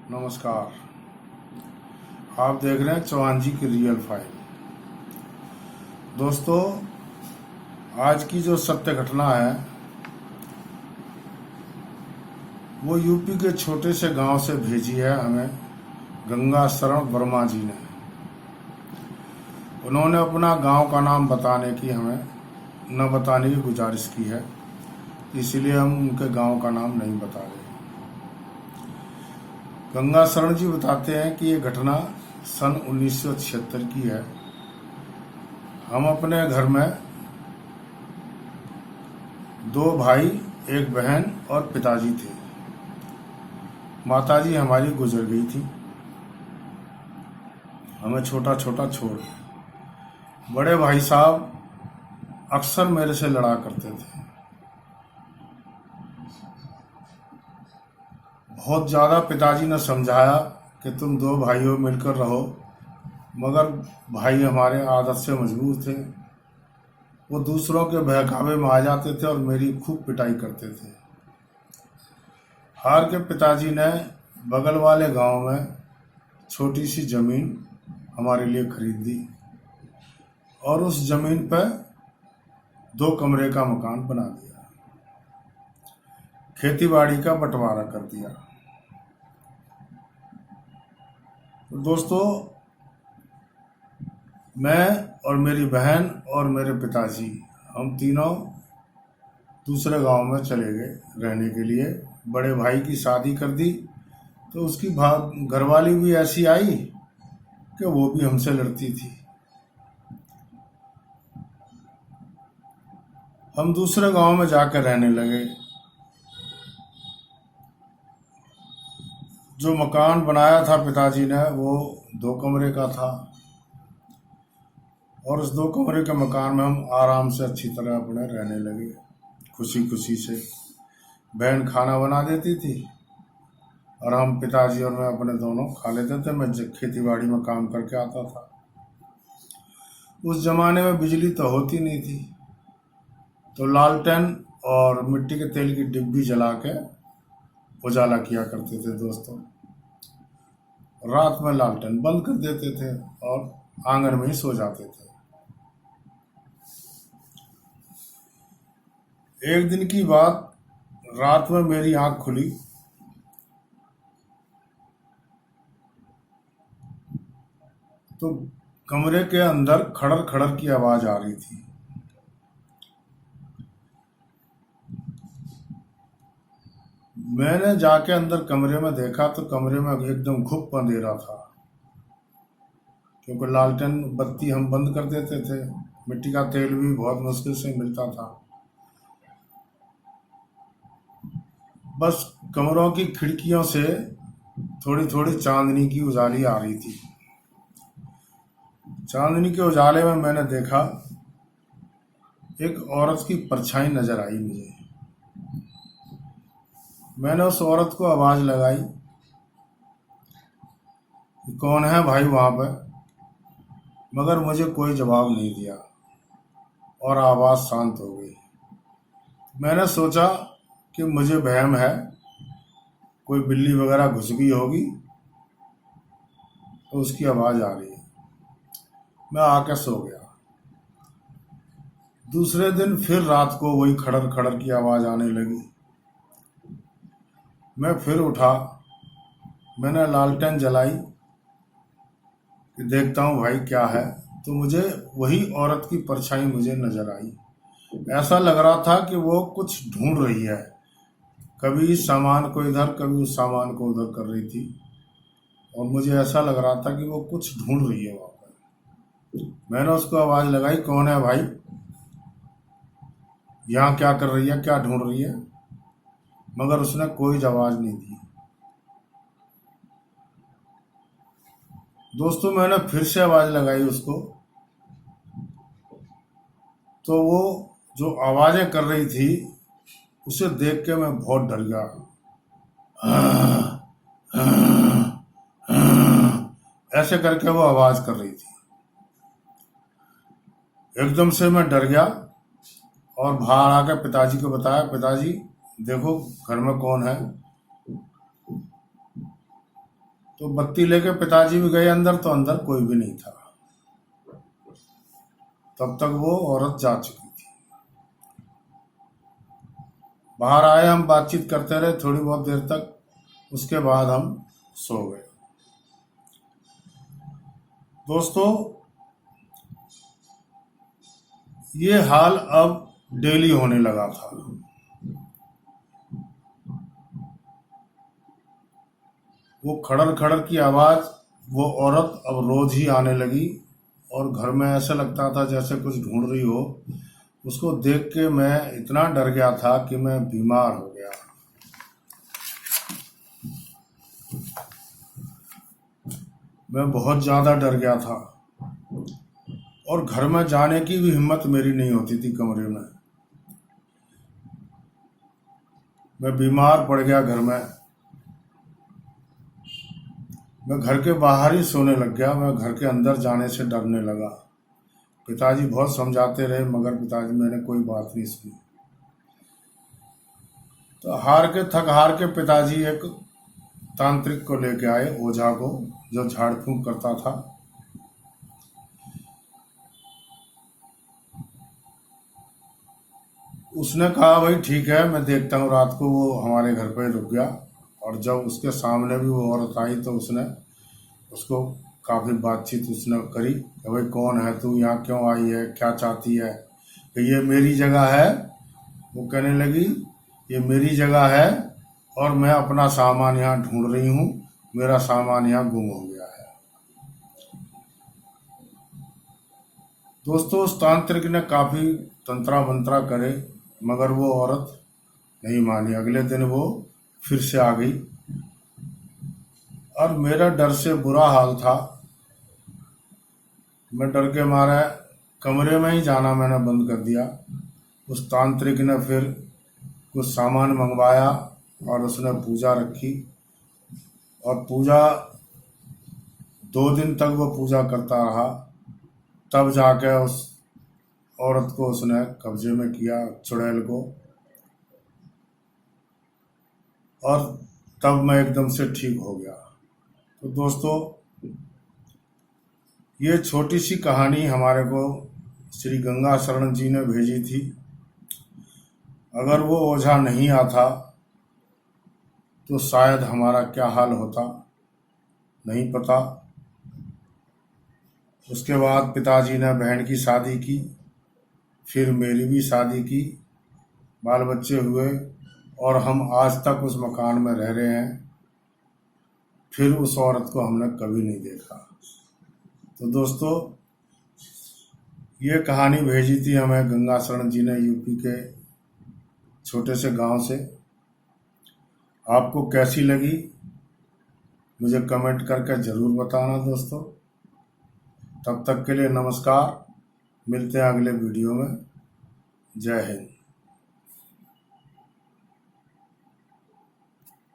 नमस्कार। आप देख रहे हैं चौहान जी की रियल फाइल। दोस्तों, आज की जो सत्य घटना है वो यूपी के छोटे से गांव से भेजी है हमें गंगा शरण वर्मा जी ने। उन्होंने अपना गांव का नाम बताने की हमें न बताने की गुजारिश की है, इसलिए हम उनके गांव का नाम नहीं बता रहे। गंगा शरण जी बताते हैं कि ये घटना सन 1976 की है। हम अपने घर में 2 भाई, एक बहन और पिताजी थे। माताजी हमारी गुजर गई थी, हमें छोटा छोटा छोड़। बड़े भाई साहब अक्सर मेरे से लड़ा करते थे। बहुत ज़्यादा पिताजी ने समझाया कि तुम 2 भाइयों मिलकर रहो, मगर भाई हमारे आदत से मजबूर थे। वो दूसरों के बहकावे में आ जाते थे और मेरी खूब पिटाई करते थे। हार के पिताजी ने बगल वाले गांव में छोटी सी ज़मीन हमारे लिए खरीद दी और उस ज़मीन पर 2 कमरे का मकान बना दिया। खेती बाड़ी का बंटवारा कर दिया। तो दोस्तों, मैं और मेरी बहन और मेरे पिताजी, हम तीनों दूसरे गांव में चले गए रहने के लिए। बड़े भाई की शादी कर दी तो उसकी घरवाली भी ऐसी आई कि वो भी हमसे लड़ती थी। हम दूसरे गांव में जाकर रहने लगे। जो मकान बनाया था पिताजी ने वो 2 कमरे का था और उस 2 कमरे के मकान में हम आराम से अच्छी तरह अपने रहने लगे, खुशी खुशी से। बहन खाना बना देती थी और हम पिताजी और मैं अपने दोनों खा लेते थे। मैं खेती बाड़ी में काम करके आता था। उस जमाने में बिजली तो होती नहीं थी, तो लालटेन और मिट्टी के तेल की डिब्बी जला के उजाला किया करते थे दोस्तों। रात में लालटेन बंद कर देते थे और आंगन में ही सो जाते थे। एक दिन की बात, रात में मेरी आंख खुली तो कमरे के अंदर खड़र खड़र की आवाज आ रही थी। मैंने जाके अंदर कमरे में देखा तो कमरे में एकदम घुप अंधेरा था, क्योंकि लालटेन बत्ती हम बंद कर देते थे। मिट्टी का तेल भी बहुत मुश्किल से मिलता था। बस कमरों की खिड़कियों से थोड़ी थोड़ी चांदनी की उजाली आ रही थी। चांदनी के उजाले में मैंने देखा एक औरत की परछाई नजर आई मुझे। मैंने उस औरत को आवाज लगाई, कौन है भाई वहां पे, मगर मुझे कोई जवाब नहीं दिया और आवाज शांत हो गई। मैंने सोचा कि मुझे वहम है, कोई बिल्ली वगैरह घुस गई होगी तो उसकी आवाज आ रही है। मैं आके सो गया। दूसरे दिन फिर रात को वही खड़र खड़र की आवाज आने लगी। मैं फिर उठा, मैंने लालटेन जलाई कि देखता हूँ भाई क्या है, तो मुझे वही औरत की परछाई मुझे नजर आई। ऐसा लग रहा था कि वो कुछ ढूंढ रही है, कभी इस सामान को इधर कभी उस सामान को उधर कर रही थी और मुझे ऐसा लग रहा था कि वो कुछ ढूंढ रही है वहां पर। मैंने उसको आवाज लगाई, कौन है भाई, यहाँ क्या कर रही है, क्या ढूंढ रही है, मगर उसने कोई जवाब नहीं दी। दोस्तों, मैंने फिर से आवाज लगाई उसको, तो वो जो आवाजें कर रही थी उसे देख के मैं बहुत डर गया। ऐसे करके वो आवाज कर रही थी। एकदम से मैं डर गया और बाहर आकर पिताजी को बताया, पिताजी देखो घर में कौन है। तो बत्ती लेके पिताजी भी गए अंदर, तो अंदर कोई भी नहीं था। तब तक वो औरत जा चुकी थी। बाहर आए, हम बातचीत करते रहे थोड़ी बहुत देर तक। उसके बाद हम सो गए। दोस्तों, ये हाल अब डेली होने लगा था। वो खड़र खड़र की आवाज, वो औरत अब रोज ही आने लगी, और घर में ऐसा लगता था जैसे कुछ ढूंढ रही हो। उसको देख के मैं इतना डर गया था कि मैं बीमार हो गया। मैं बहुत ज्यादा डर गया था, और घर में जाने की भी हिम्मत मेरी नहीं होती थी कमरे में। मैं बीमार पड़ गया घर में। मैं घर के बाहर ही सोने लग गया। मैं घर के अंदर जाने से डरने लगा। पिताजी बहुत समझाते रहे, मगर पिताजी मैंने कोई बात नहीं सुनी। तो थक हार के पिताजी एक तांत्रिक को लेके आए, ओझा को, जो झाड़ फूंक करता था। उसने कहा भाई ठीक है, मैं देखता हूँ। रात को वो हमारे घर पे रुक गया, और जब उसके सामने भी वो औरत आई तो उसने उसको काफ़ी बातचीत उसने करी कि भाई कौन है तू, यहाँ क्यों आई है, क्या चाहती है, कि ये मेरी जगह है। वो कहने लगी ये मेरी जगह है, और मैं अपना सामान यहाँ ढूंढ रही हूँ, मेरा सामान यहाँ गुम हो गया है। दोस्तों, उस तांत्रिक ने काफ़ी तंत्रा मंत्रा करे, मगर वो औरत नहीं मानी। अगले दिन वो फिर से आ गई, और मेरा डर से बुरा हाल था। मैं डर के मारे कमरे में ही जाना मैंने बंद कर दिया। उस तांत्रिक ने फिर कुछ सामान मंगवाया, और उसने पूजा रखी, और पूजा 2 दिन तक वो पूजा करता रहा। तब जाके उस औरत को उसने कब्जे में किया, चुड़ैल को। और तब मैं एकदम से ठीक हो गया। तो दोस्तों, ये छोटी सी कहानी हमारे को श्री गंगा शरण जी ने भेजी थी। अगर वो ओझा नहीं आता तो शायद हमारा क्या हाल होता, नहीं पता। उसके बाद पिताजी ने बहन की शादी की, फिर मेरी भी शादी की, बाल बच्चे हुए, और हम आज तक उस मकान में रह रहे हैं। फिर उस औरत को हमने कभी नहीं देखा। तो दोस्तों, ये कहानी भेजी थी हमें गंगा शरण जी ने, यूपी के छोटे से गांव से। आपको कैसी लगी मुझे कमेंट करके ज़रूर बताना दोस्तों। तब तक के लिए नमस्कार, मिलते हैं अगले वीडियो में। जय हिंद।